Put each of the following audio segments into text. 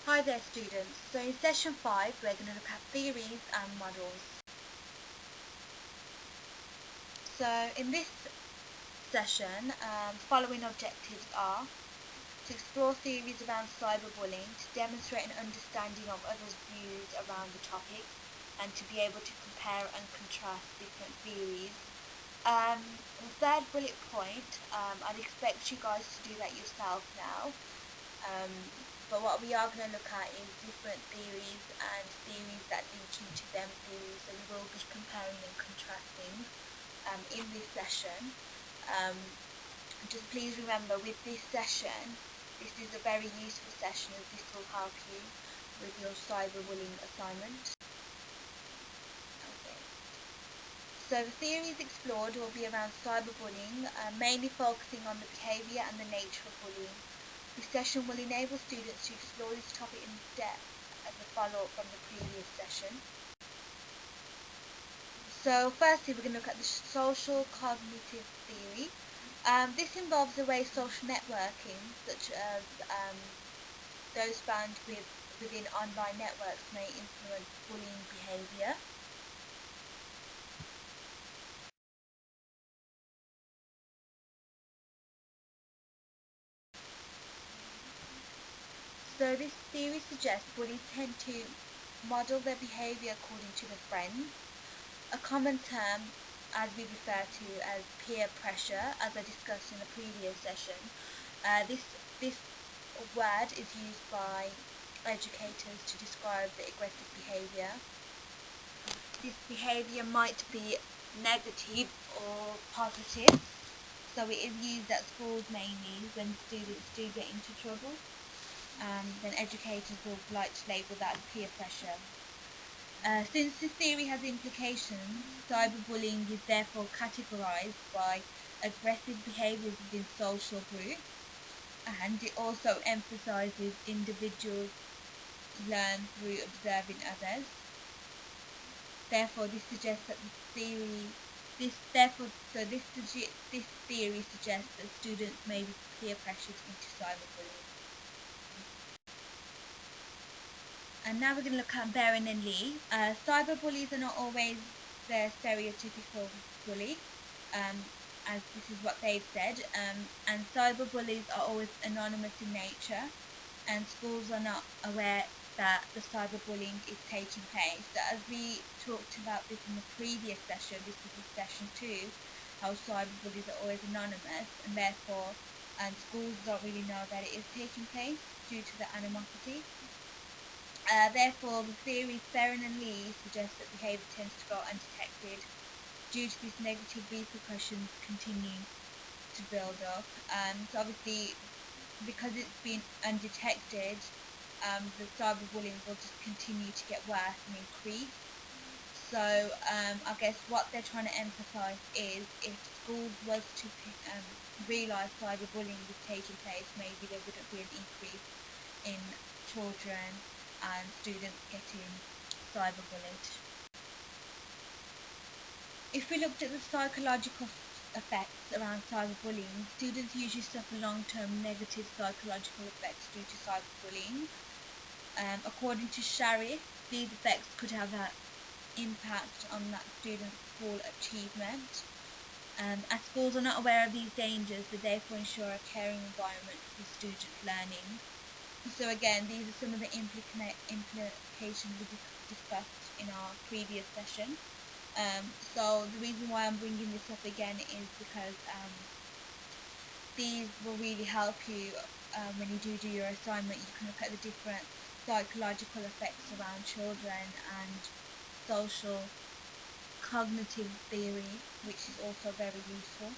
Hi there students, so in session 5 we're going to look at theories and models. So in this session, following objectives are to explore theories around cyberbullying, to demonstrate an understanding of others' views around the topic, and to be able to compare and contrast different theories. The third bullet point, I'd expect you guys to do that yourself now. But what we are going to look at is different theories and theories that link into them theories, so we will be comparing and contrasting in this session. Just please remember, with this session, this is a very useful session as this will help you with your cyberbullying assignment. Okay. So the theories explored will be around cyberbullying, mainly focusing on the behaviour and the nature of bullying. This session will enable students to explore this topic in depth as a follow-up from the previous session. So firstly, we're going to look at the social cognitive theory. This involves the way social networking, such as those found within online networks, may influence bullying behaviour. So this theory suggests bullies tend to model their behaviour according to their friends. A common term, as we refer to as peer pressure, as I discussed in the previous session, this word is used by educators to describe the aggressive behaviour. This behaviour might be negative or positive, so it is used at schools mainly when students do get into trouble. Then educators will like to label that as peer pressure. Since this theory has implications, cyberbullying is therefore categorised by aggressive behaviours within social groups, and it also emphasises individuals learn through observing others. Therefore, this suggests that this theory suggests that students may be peer pressured into cyberbullying. And now we're going to look at Baron and Lee. Cyberbullies are not always the stereotypical bully, as this is what they've said, and cyberbullies are always anonymous in nature, and schools are not aware that the cyberbullying is taking place. So as we talked about this in the previous session, this is in session 2, how cyberbullies are always anonymous, and therefore schools don't really know that it is taking place due to the animosity. Therefore, the theory Ferren and Lee suggests that behaviour tends to go undetected due to these negative repercussions continuing to build up. So obviously, because it's been undetected, the cyberbullying will just continue to get worse and increase. So I guess what they're trying to emphasise is if schools was to realise cyberbullying is taking place, maybe there wouldn't be an increase in children and students getting cyberbullied. If we looked at the psychological effects around cyberbullying, students usually suffer long-term negative psychological effects due to cyberbullying. According to Sharif, these effects could have an impact on that student's school achievement. As schools are not aware of these dangers, they therefore ensure a caring environment for student learning. So again, these are some of the implications we discussed in our previous session. So the reason why I'm bringing this up again is because these will really help you when you do your assignment. You can look at the different psychological effects around children and social cognitive theory, which is also very useful.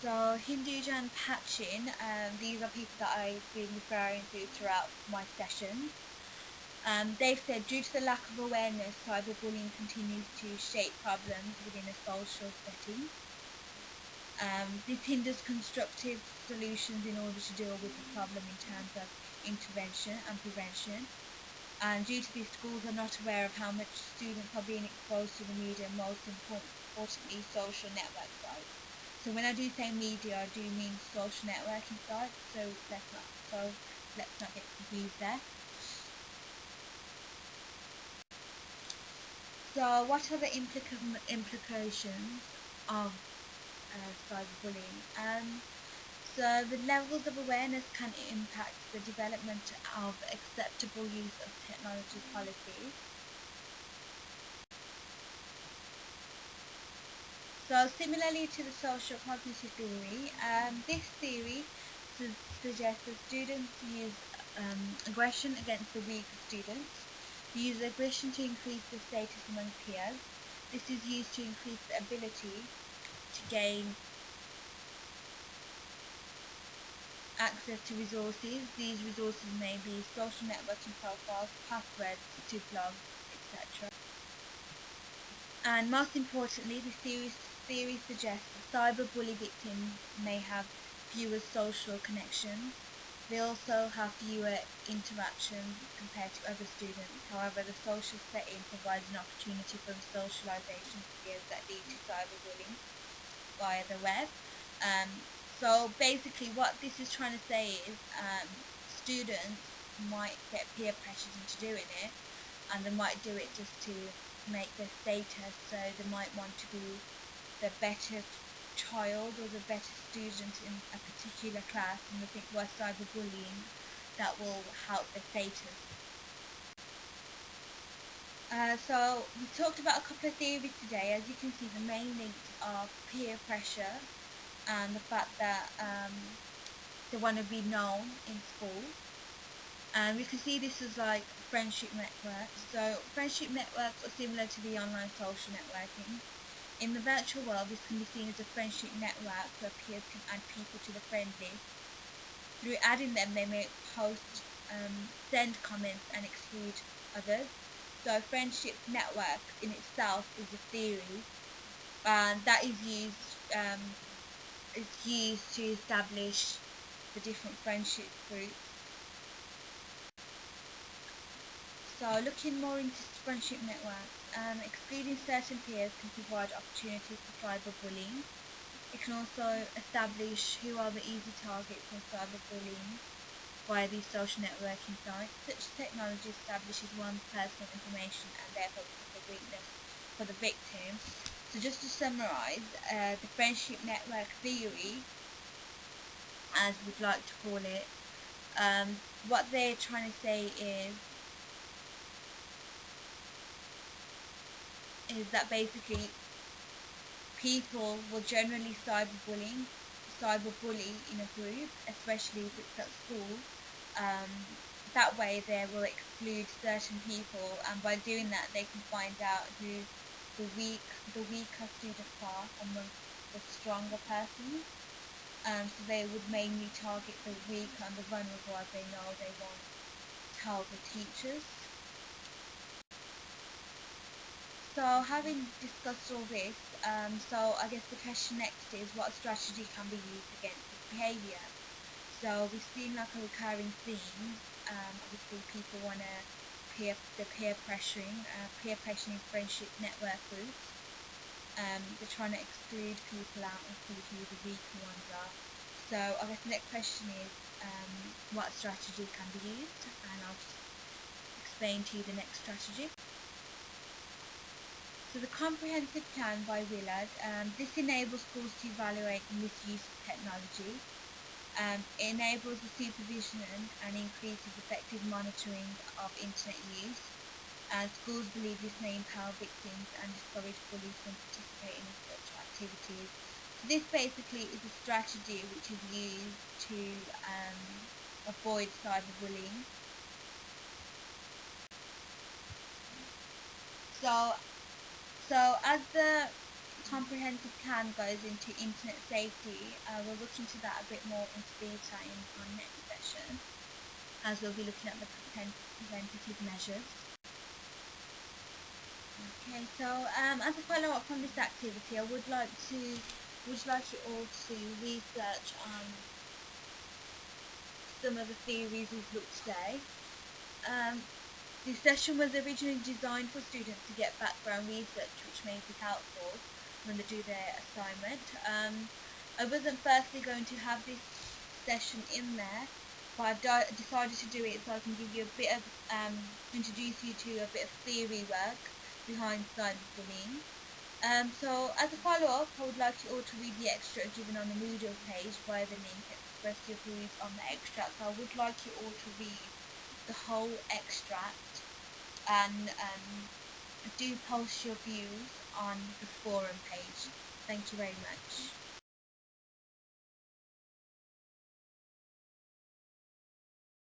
So Hinduja and Patchin, these are people that I've been referring to throughout my sessions. They've said due to the lack of awareness, cyberbullying continues to shape problems within a social setting. This hinders constructive solutions in order to deal with the problem in terms of intervention and prevention. And due to this, schools are not aware of how much students are being exposed to the media, most importantly social network sites. So when I do say media, I do mean social networking sites. So let's not get confused there. So what are the implications of cyberbullying? So the levels of awareness can impact the development of acceptable use of technology policies. So similarly to the social cognitive theory, this theory suggests that students use aggression against the weaker students. They use aggression to increase the status among peers. This is used to increase the ability to gain access to resources. These resources may be social networking profiles, passwords to blogs, etc. And most importantly, the theory suggests that cyberbully victims may have fewer social connections. They also have fewer interactions compared to other students. However, the social setting provides an opportunity for the socialization skills that lead to cyberbullying via the web. Um, so basically what this is trying to say is students might get peer pressured into doing it, and they might do it just to make their status, so they might want to be the better child or the better student in a particular class, and they think by cyberbullying that will help their status. So we talked about a couple of theories today. As you can see, the main links are peer pressure and the fact that they want to be known in school. And we can see this as like friendship networks. So friendship networks are similar to the online social networking. In the virtual world, this can be seen as a friendship network where peers can add people to the friend list. Through adding them, they may post, send comments and exclude others. So a friendship network in itself is a theory that is used to establish the different friendship groups. So looking more into friendship networks, excluding certain peers can provide opportunities for cyberbullying. It can also establish who are the easy targets of cyberbullying via these social networking sites. Such technology establishes one's personal information and therefore becomes a weakness for the victim. So just to summarise, the friendship network theory, as we'd like to call it, what they're trying to say is that basically people will generally cyberbully in a group, especially if it's at school. That way they will exclude certain people, and by doing that they can find out who the weaker students are amongst the stronger persons. So they would mainly target the weak and the vulnerable, as they know they won't tell the teachers. So having discussed all this, so I guess the question next is what strategy can be used against this behaviour? So we've seen like a recurring theme. Obviously people want to peer pressuring friendship network groups. They're trying to exclude people out and see who the weaker ones are. So I guess the next question is what strategy can be used, and I'll just explain to you the next strategy. So the comprehensive plan by Willard, this enables schools to evaluate the misuse of technology. It enables the supervision and increases effective monitoring of internet use. Schools believe this may empower victims and discourage bullies from participating in such activities. So this basically is a strategy which is used to avoid cyberbullying. So as the comprehensive plan goes into internet safety, we'll look into that a bit more into detail in our next session, as we'll be looking at the preventative measures. Okay, so as a follow-up from this activity, I would like you all to research some of the theories we've looked today. This session was originally designed for students to get background research, which may be helpful when they do their assignment. I wasn't firstly going to have this session in there, but I've decided to do it so I can give you a bit of, introduce you to a bit of theory work behind cyberbullying. So as a follow-up, I would like you all to read the extract given on the Moodle page via the link. Express your views on the extract. So I would like you all to read the whole extract and do post your views on the forum page. Thank you very much.